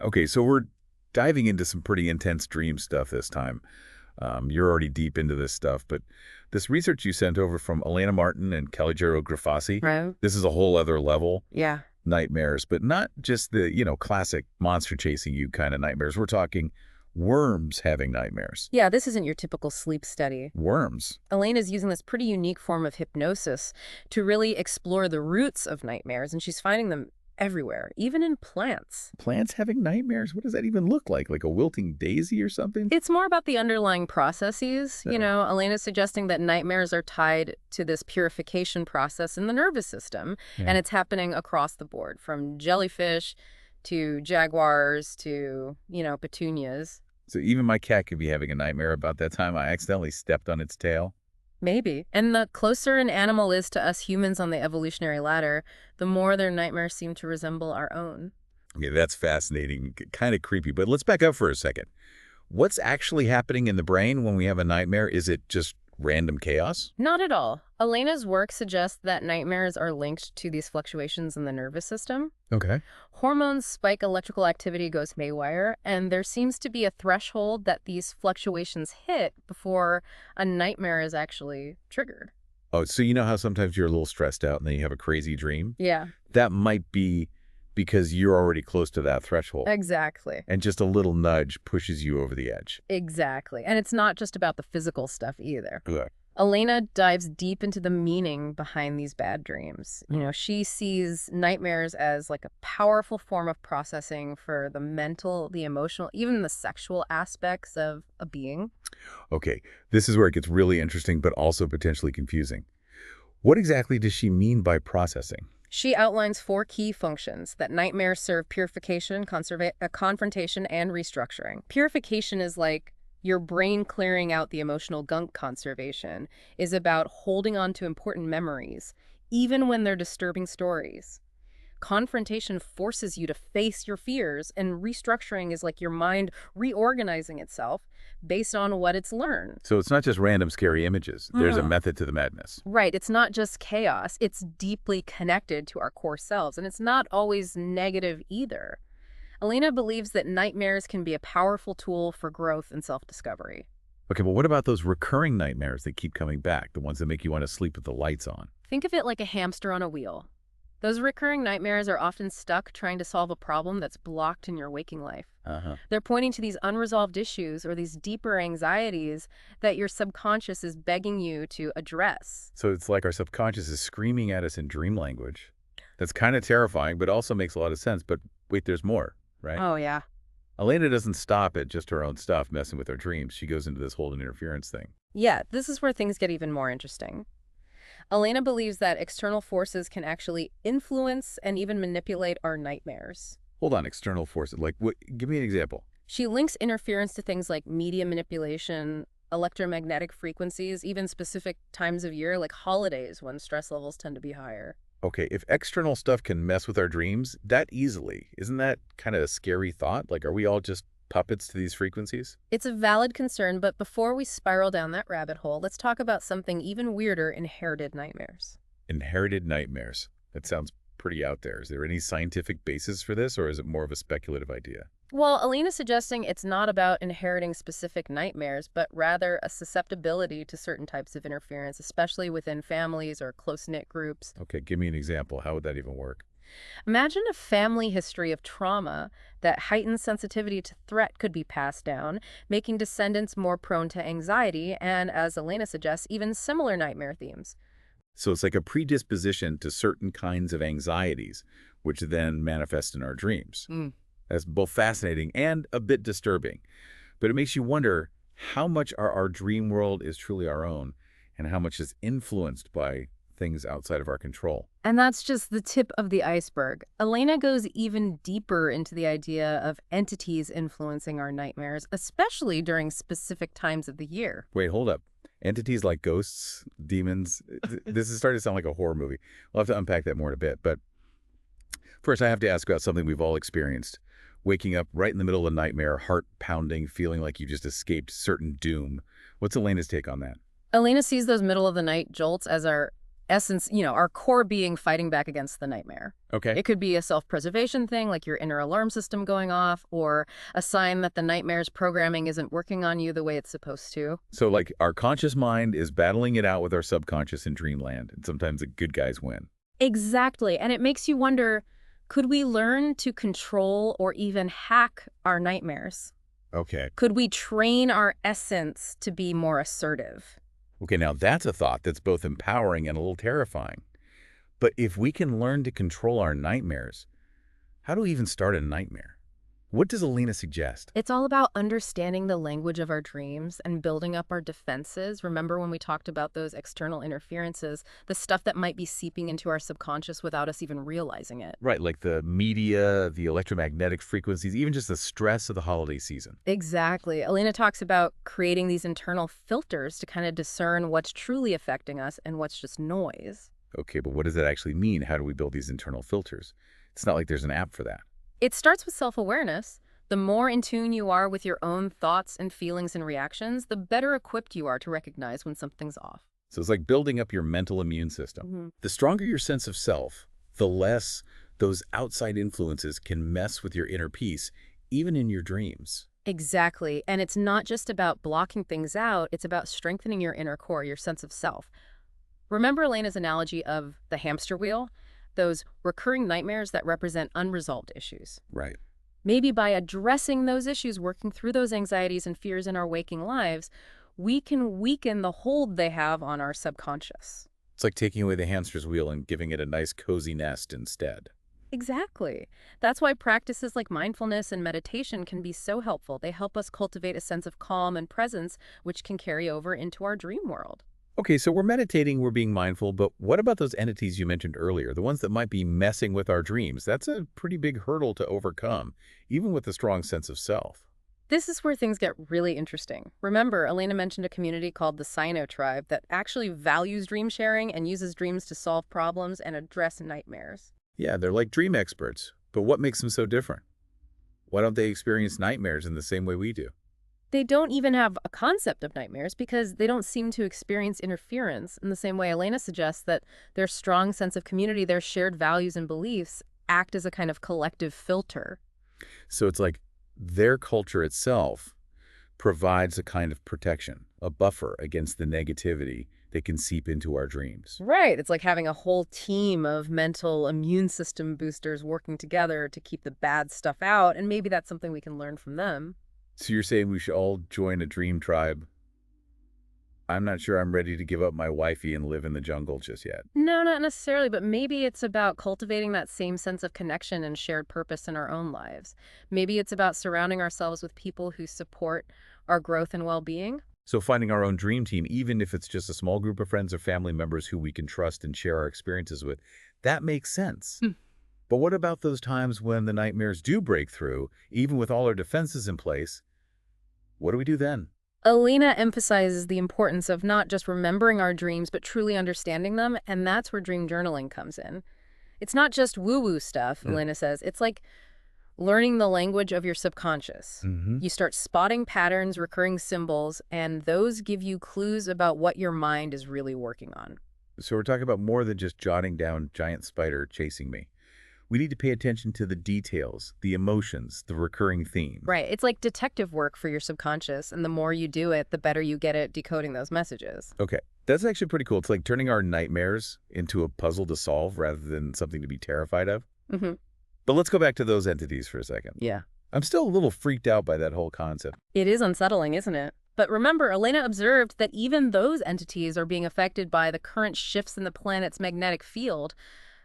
Okay, so we're diving into some pretty intense dream stuff this time. You're already deep into this stuff, but this research you sent over from Elena Martin and Calogero Grifasi, Right? this is a whole other level. Yeah. Nightmares, but not just the, classic monster chasing you kind of nightmares. We're talking worms having nightmares. Yeah, this isn't your typical sleep study. Worms. Elaine is using this pretty unique form of hypnosis to really explore the roots of nightmares, and she's finding them everywhere, even in plants. Plants having nightmares? What does that even look like? Like a wilting daisy or something? It's more about the underlying processes. Elena's suggesting that nightmares are tied to this purification process in the nervous system, Yeah. and it's happening across the board, from jellyfish to jaguars to, petunias. So even my cat could be having a nightmare about that time I accidentally stepped on its tail. Maybe. And the closer an animal is to us humans on the evolutionary ladder, the more their nightmares seem to resemble our own. Okay, that's fascinating, kind of creepy, but let's back up for a second. What's actually happening in the brain when we have a nightmare? Is it just random chaos? Not at all. Elena's work suggests that nightmares are linked to these fluctuations in the nervous system. Okay. Hormones spike, electrical activity goes haywire, and there seems to be a threshold that these fluctuations hit before a nightmare is actually triggered. Oh, so you know how sometimes you're a little stressed out and then you have a crazy dream? Yeah, That might be because you're already close to that threshold. exactly. And just a little nudge pushes you over the edge. Exactly. And it's not just about the physical stuff either. Ugh. Elena dives deep into the meaning behind these bad dreams. She sees nightmares as like a powerful form of processing for the mental, the emotional, even the sexual aspects of a being. Okay, this is where it gets really interesting, but also potentially confusing. What exactly does she mean by processing? She outlines 4 key functions that nightmares serve: purification, confrontation, and restructuring. Purification is like your brain clearing out the emotional gunk. Conservation is about holding on to important memories, even when they're disturbing stories. Confrontation forces you to face your fears, and restructuring is like your mind reorganizing itself based on what it's learned. So it's not just random scary images. There's a method to the madness. Right, it's not just chaos, it's deeply connected to our core selves, and it's not always negative either. Elena believes that nightmares can be a powerful tool for growth and self-discovery. Okay, but what about those recurring nightmares that keep coming back, the ones that make you want to sleep with the lights on? Think of it like a hamster on a wheel. Those recurring nightmares are often stuck trying to solve a problem that's blocked in your waking life. They're pointing to these unresolved issues or these deeper anxieties that your subconscious is begging you to address. So it's like our subconscious is screaming at us in dream language. That's kind of terrifying, but also makes a lot of sense. But wait, there's more, right? Oh, yeah. Elena doesn't stop at just her own stuff messing with her dreams. She goes into this whole interference thing. Yeah, this is where things get even more interesting. Elena believes that external forces can actually influence and even manipulate our nightmares. Hold on, external forces. Like, what? Give me an example. She links interference to things like media manipulation, electromagnetic frequencies, even specific times of year, like holidays when stress levels tend to be higher. Okay, if external stuff can mess with our dreams that easily, isn't that kind of a scary thought? Like, are we all just puppets to these frequencies? It's a valid concern, but before we spiral down that rabbit hole, let's talk about something even weirder: inherited nightmares. Inherited nightmares. That sounds pretty out there. Is there any scientific basis for this, or is it more of a speculative idea? Well, Alina's suggesting it's not about inheriting specific nightmares, but rather a susceptibility to certain types of interference, especially within families or close-knit groups. Okay, give me an example. How would that even work? Imagine a family history of trauma. That heightened sensitivity to threat could be passed down, making descendants more prone to anxiety and, as Elena suggests, even similar nightmare themes. So it's like a predisposition to certain kinds of anxieties, which then manifest in our dreams. That's both fascinating and a bit disturbing. But it makes you wonder how much our dream world is truly our own and how much is influenced by things outside of our control. And that's just the tip of the iceberg. Elena goes even deeper into the idea of entities influencing our nightmares, especially during specific times of the year. Wait, hold up. Entities like ghosts, demons, this is starting to sound like a horror movie. We'll have to unpack that more in a bit. But first, I have to ask about something we've all experienced. Waking up right in the middle of a nightmare, heart pounding, feeling like you just escaped certain doom. What's Elena's take on that? Elena sees those middle-of-the-night jolts as our essence, our core being fighting back against the nightmare. Okay. It could be a self-preservation thing, like your inner alarm system going off, or a sign that the nightmare's programming isn't working on you the way it's supposed to. So like our conscious mind is battling it out with our subconscious in dreamland, and sometimes the good guys win. Exactly. And it makes you wonder, could we learn to control or even hack our nightmares? Okay. Could we train our essence to be more assertive? Okay, now that's a thought that's both empowering and a little terrifying. But if we can learn to control our nightmares, how do we even start a nightmare? What does Elena suggest? It's all about understanding the language of our dreams and building up our defenses. Remember when we talked about those external interferences, the stuff that might be seeping into our subconscious without us even realizing it? Right, like the media, the electromagnetic frequencies, even just the stress of the holiday season. Exactly. Elena talks about creating these internal filters to kind of discern what's truly affecting us and what's just noise. Okay, but what does that actually mean? How do we build these internal filters? It's not like there's an app for that. It starts with self-awareness. The more in tune you are with your own thoughts and feelings and reactions, the better equipped you are to recognize when something's off. So it's like building up your mental immune system. The stronger your sense of self, the less those outside influences can mess with your inner peace, even in your dreams. Exactly. And it's not just about blocking things out, it's about strengthening your inner core, your sense of self. Remember Elena's analogy of the hamster wheel? Those recurring nightmares that represent unresolved issues. Right. Maybe by addressing those issues, working through those anxieties and fears in our waking lives, we can weaken the hold they have on our subconscious. It's like taking away the hamster's wheel and giving it a nice cozy nest instead. Exactly. That's why practices like mindfulness and meditation can be so helpful. They help us cultivate a sense of calm and presence, which can carry over into our dream world. Okay, so we're meditating, we're being mindful, but what about those entities you mentioned earlier, the ones that might be messing with our dreams? That's a pretty big hurdle to overcome, even with a strong sense of self. This is where things get really interesting. Remember, Elena mentioned a community called the Sino Tribe that actually values dream sharing and uses dreams to solve problems and address nightmares. Yeah, they're like dream experts, but what makes them so different? Why don't they experience nightmares in the same way we do? They don't even have a concept of nightmares because they don't seem to experience interference in the same way Elena suggests that their strong sense of community, their shared values and beliefs act as a kind of collective filter. So it's like their culture itself provides a kind of protection, a buffer against the negativity that can seep into our dreams. Right. It's like having a whole team of mental immune system boosters working together to keep the bad stuff out, and maybe that's something we can learn from them. So you're saying we should all join a dream tribe? I'm not sure I'm ready to give up my wifey and live in the jungle just yet. No, not necessarily, but maybe it's about cultivating that same sense of connection and shared purpose in our own lives. Maybe it's about surrounding ourselves with people who support our growth and well-being. So finding our own dream team, even if it's just a small group of friends or family members who we can trust and share our experiences with, that makes sense. But what about those times when the nightmares do break through, even with all our defenses in place? What do we do then? Elena emphasizes the importance of not just remembering our dreams, but truly understanding them, and that's where dream journaling comes in. It's not just woo-woo stuff, Elena says. It's like learning the language of your subconscious. You start spotting patterns, recurring symbols, and those give you clues about what your mind is really working on. So we're talking about more than just jotting down giant spider chasing me. We need to pay attention to the details, the emotions, the recurring themes. Right. It's like detective work for your subconscious, and the more you do it, the better you get at decoding those messages. Okay, that's actually pretty cool. It's like turning our nightmares into a puzzle to solve rather than something to be terrified of. But let's go back to those entities for a second. Yeah. I'm still a little freaked out by that whole concept. It is unsettling, isn't it? But remember, Elena observed that even those entities are being affected by the current shifts in the planet's magnetic field.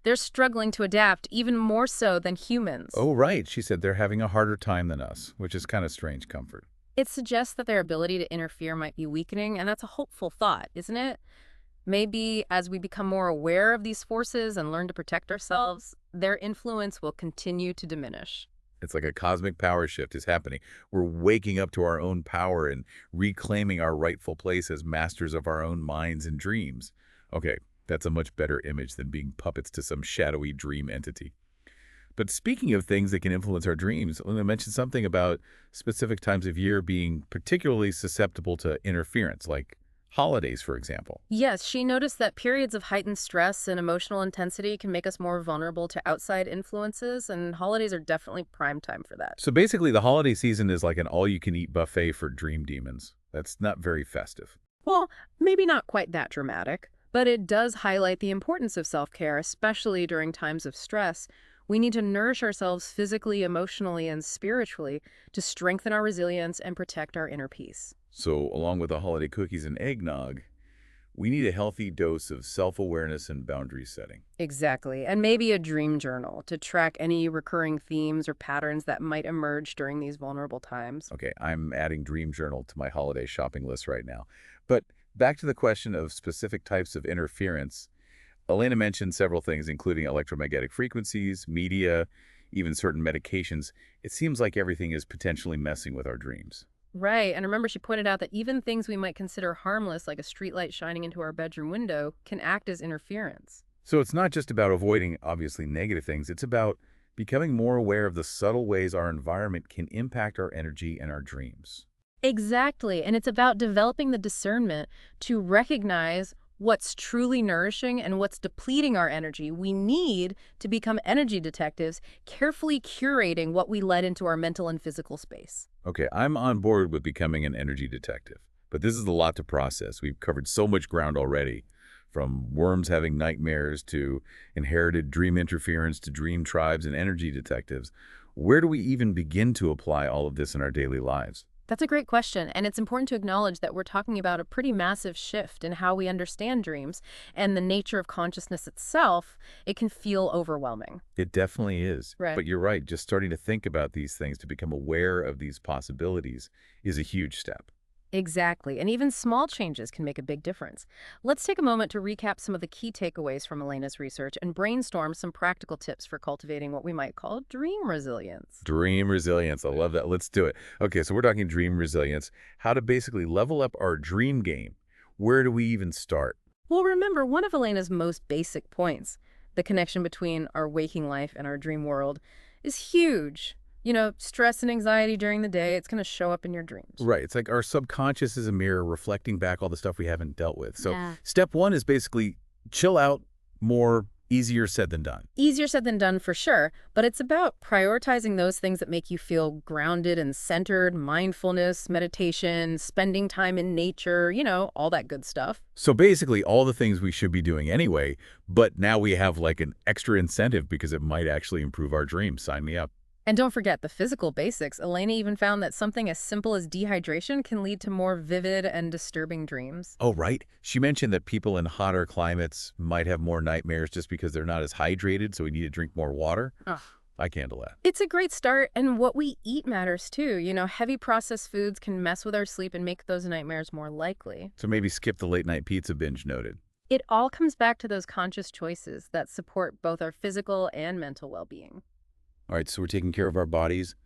They're struggling to adapt even more so than humans. Oh, right. She said they're having a harder time than us, which is kind of strange comfort. It suggests that their ability to interfere might be weakening, and that's a hopeful thought, isn't it? Maybe as we become more aware of these forces and learn to protect ourselves, their influence will continue to diminish. It's like a cosmic power shift is happening. We're waking up to our own power and reclaiming our rightful place as masters of our own minds and dreams. Okay, that's a much better image than being puppets to some shadowy dream entity. But speaking of things that can influence our dreams, Lena mentioned something about specific times of year being particularly susceptible to interference, like Holidays, for example. Yes, she noticed that periods of heightened stress and emotional intensity can make us more vulnerable to outside influences, and holidays are definitely prime time for that. So basically, the holiday season is like an all-you-can-eat buffet for dream demons. That's not very festive. Well, maybe not quite that dramatic, but it does highlight the importance of self-care, especially during times of stress. We need to nourish ourselves physically, emotionally, and spiritually to strengthen our resilience and protect our inner peace. So along with the holiday cookies and eggnog, we need a healthy dose of self-awareness and boundary setting. Exactly. And maybe a dream journal to track any recurring themes or patterns that might emerge during these vulnerable times. Okay, I'm adding dream journal to my holiday shopping list right now. But back to the question of specific types of interference, Elena mentioned several things, including electromagnetic frequencies, media, even certain medications. It seems like everything is potentially messing with our dreams. Right. And remember, she pointed out that even things we might consider harmless, like a streetlight shining into our bedroom window, can act as interference. So it's not just about avoiding obviously negative things. It's about becoming more aware of the subtle ways our environment can impact our energy and our dreams. Exactly. And it's about developing the discernment to recognize what's truly nourishing and what's depleting our energy. We need to become energy detectives, carefully curating what we let into our mental and physical space. Okay, I'm on board with becoming an energy detective, but this is a lot to process. We've covered so much ground already, from worms having nightmares to inherited dream interference to dream tribes and energy detectives. Where do we even begin to apply all of this in our daily lives? That's a great question, and it's important to acknowledge that we're talking about a pretty massive shift in how we understand dreams and the nature of consciousness itself. It can feel overwhelming. It definitely is. Right. But you're right, just starting to think about these things, to become aware of these possibilities is a huge step. Exactly, and even small changes can make a big difference. Let's take a moment to recap some of the key takeaways from Elena's research and brainstorm some practical tips for cultivating what we might call dream resilience. Dream resilience. I love that. Let's do it. Okay, so we're talking dream resilience, how to basically level up our dream game. Where do we even start? Well, remember, one of Elena's most basic points, the connection between our waking life and our dream world, is huge. You know, stress and anxiety during the day, it's going to show up in your dreams. Right. It's like our subconscious is a mirror reflecting back all the stuff we haven't dealt with. So Yeah. step one is basically chill out, more easier said than done. Easier said than done for sure, but it's about prioritizing those things that make you feel grounded and centered, mindfulness, meditation, spending time in nature, all that good stuff. So basically all the things we should be doing anyway, but now we have like an extra incentive because it might actually improve our dreams. Sign me up. And don't forget the physical basics. Elena even found that something as simple as dehydration can lead to more vivid and disturbing dreams. Oh, right. She mentioned that people in hotter climates might have more nightmares just because they're not as hydrated, so we need to drink more water. Ugh. I can handle that. It's a great start, and what we eat matters too. Heavy processed foods can mess with our sleep and make those nightmares more likely. So maybe skip the late-night pizza binge noted. It all comes back to those conscious choices that support both our physical and mental well-being. All right, so we're taking care of our bodies,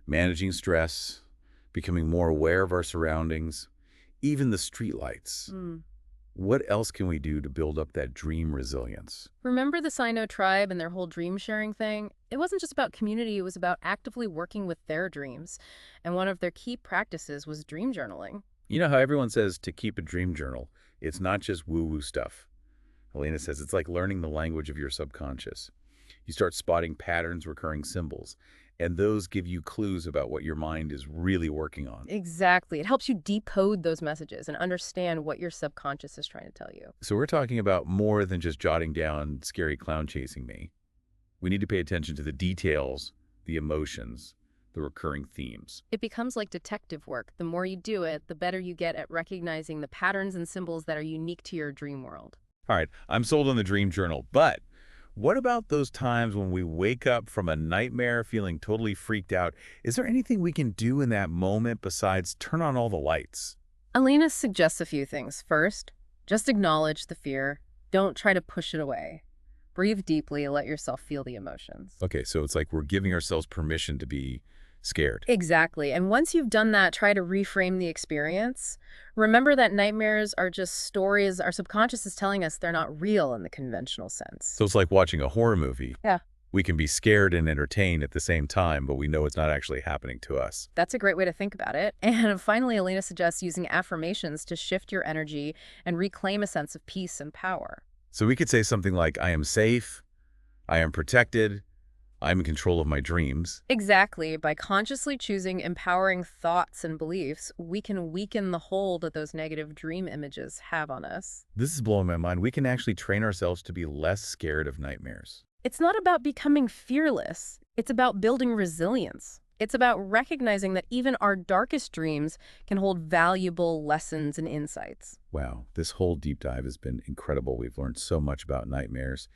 managing stress, becoming more aware of our surroundings, even the streetlights. What else can we do to build up that dream resilience? Remember the Sino tribe and their whole dream sharing thing? It wasn't just about community, it was about actively working with their dreams. And one of their key practices was dream journaling. You know how everyone says to keep a dream journal, it's not just woo-woo stuff. Elena says it's like learning the language of your subconscious. You start spotting patterns, recurring symbols, and those give you clues about what your mind is really working on. Exactly. It helps you decode those messages and understand what your subconscious is trying to tell you. So we're talking about more than just jotting down scary clown chasing me. We need to pay attention to the details, the emotions, the recurring themes. It becomes like detective work. The more you do it, the better you get at recognizing the patterns and symbols that are unique to your dream world. All right, I'm sold on the dream journal, but what about those times when we wake up from a nightmare feeling totally freaked out? Is there anything we can do in that moment besides turn on all the lights? Elena suggests a few things. First, just acknowledge the fear. Don't try to push it away. Breathe deeply and let yourself feel the emotions. Okay, so it's like we're giving ourselves permission to be scared. Exactly. And once you've done that, try to reframe the experience. Remember that nightmares are just stories our subconscious is telling us they're not real in the conventional sense. So it's like watching a horror movie. Yeah. We can be scared and entertained at the same time, but we know it's not actually happening to us. That's a great way to think about it. And finally, Elena suggests using affirmations to shift your energy and reclaim a sense of peace and power. So we could say something like, I am safe, I am protected, I'm in control of my dreams. Exactly. By consciously choosing empowering thoughts and beliefs, we can weaken the hold that those negative dream images have on us. This is blowing my mind. We can actually train ourselves to be less scared of nightmares. It's not about becoming fearless. It's about building resilience. It's about recognizing that even our darkest dreams can hold valuable lessons and insights. Wow, this whole deep dive has been incredible. We've learned so much about nightmares,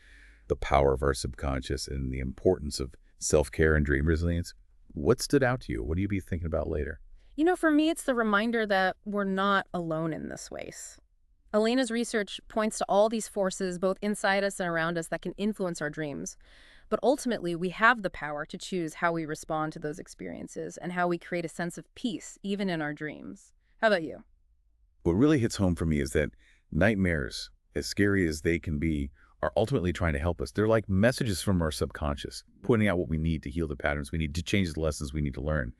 the power of our subconscious, and the importance of self-care and dream resilience. What stood out to you? What do you be thinking about later? You know, for me, it's the reminder that we're not alone in this race. Elena's research points to all these forces, both inside us and around us, that can influence our dreams. But ultimately, we have the power to choose how we respond to those experiences and how we create a sense of peace, even in our dreams. How about you? What really hits home for me is that nightmares, as scary as they can be, are ultimately trying to help us. They're like messages from our subconscious, pointing out what we need to heal the patterns we need, to change the lessons we need to learn.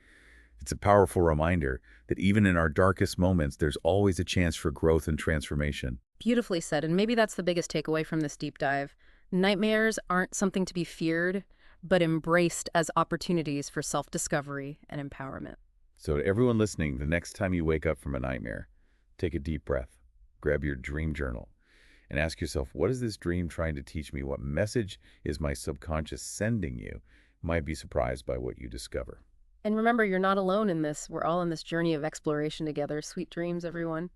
It's a powerful reminder that even in our darkest moments, there's always a chance for growth and transformation. Beautifully said, and maybe that's the biggest takeaway from this deep dive. Nightmares aren't something to be feared, but embraced as opportunities for self-discovery and empowerment. So to everyone listening, the next time you wake up from a nightmare, take a deep breath, grab your dream journal, and ask yourself, what is this dream trying to teach me? What message is my subconscious sending you? You might be surprised by what you discover. And remember, you're not alone in this. We're all in this journey of exploration together. Sweet dreams, everyone.